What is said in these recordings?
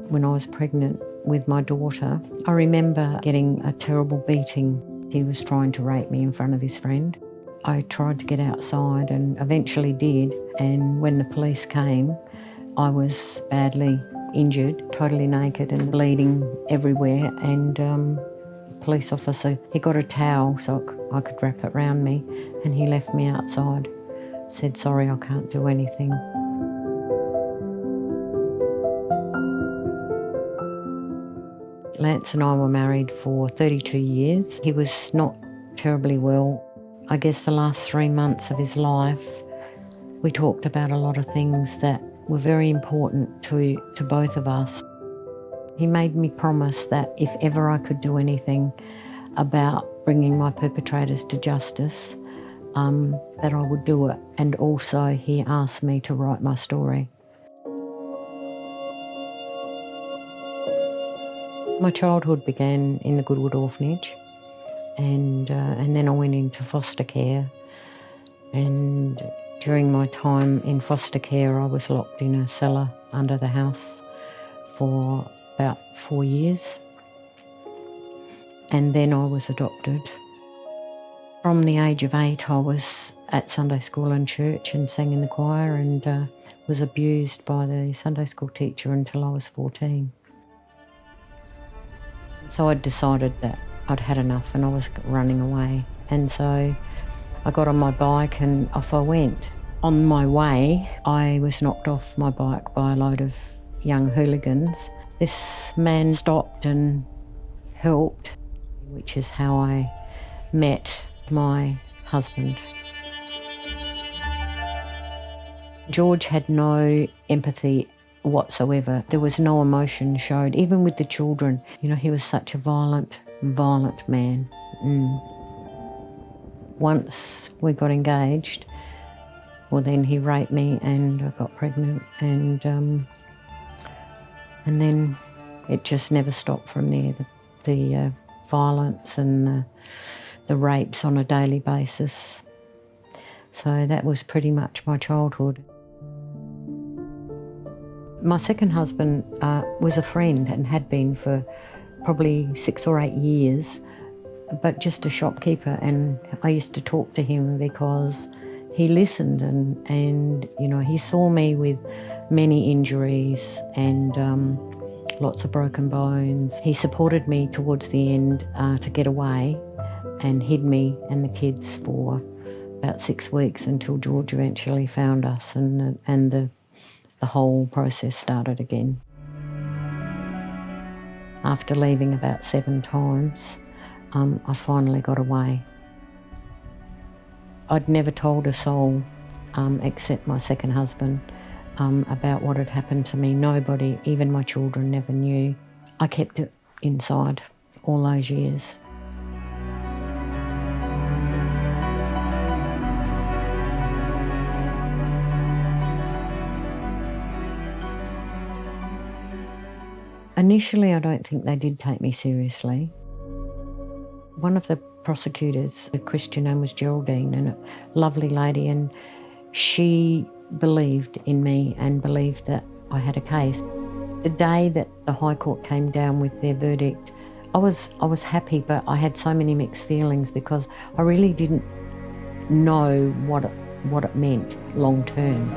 When I was pregnant with my daughter, I remember getting a terrible beating. He was trying to rape me in front of his friend. I tried to get outside and eventually did, and when the police came, I was badly injured, totally naked and bleeding everywhere, and police officer, he got a towel so I could wrap it around me, and he left me outside. Said, sorry, I can't do anything. Lance and I were married for 32 years. He was not terribly well. I guess the last 3 months of his life, we talked about a lot of things that were very important to both of us. He made me promise that if ever I could do anything about bringing my perpetrators to justice, that I would do it. And also he asked me to write my story. My childhood began in the Goodwood Orphanage, and then I went into foster care. And during my time in foster care, I was locked in a cellar under the house for about 4 years. And then I was adopted. From the age of 8, I was at Sunday school and church and sang in the choir, and was abused by the Sunday school teacher until I was 14. So I'd decided that I'd had enough and I was running away. And so I got on my bike and off I went. On my way, I was knocked off my bike by a load of young hooligans. This man stopped and helped, which is how I met my husband. George had no empathy whatsoever. There was no emotion showed, even with the children. You know, he was such a violent man. Once we got engaged, well, then he raped me and I got pregnant, and then it just never stopped from there. The violence and the rapes on a daily basis. So that was pretty much my childhood. My second husband was a friend and had been for probably 6 or 8 years, but just a shopkeeper, and I used to talk to him because he listened and you know, he saw me with many injuries and lots of broken bones. He supported me towards the end to get away and hid me and the kids for about 6 weeks until George eventually found us, and the whole process started again. After leaving about 7 times, I finally got away. I'd never told a soul, except my second husband, about what had happened to me. Nobody, even my children, never knew. I kept it inside all those years. Initially, I don't think they did take me seriously. One of the prosecutors, a Christian name was Geraldine, and a lovely lady, and she believed in me and believed that I had a case. The day that the High Court came down with their verdict, I was happy, but I had so many mixed feelings because I really didn't know what it meant long term.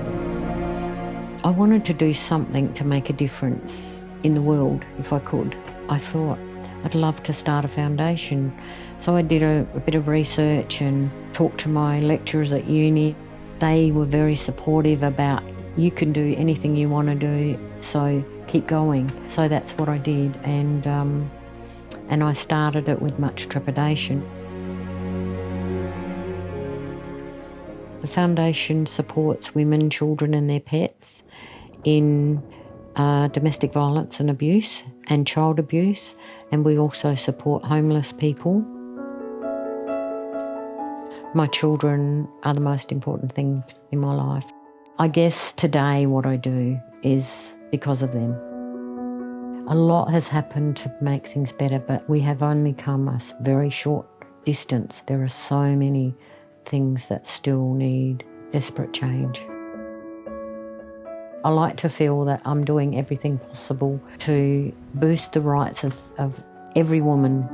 I wanted to do something to make a difference in the world if I could. I thought I'd love to start a foundation. So I did a bit of research and talked to my lecturers at uni. They were very supportive about, you can do anything you want to do, so keep going. So that's what I did, and I started it with much trepidation. The foundation supports women, children and their pets in domestic violence and abuse and child abuse, and we also support homeless people. My children are the most important thing in my life. I guess today what I do is because of them. A lot has happened to make things better, but we have only come a very short distance. There are so many things that still need desperate change. I like to feel that I'm doing everything possible to boost the rights of every woman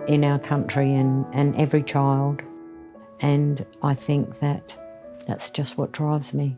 in our country and every child. And I think that that's just what drives me.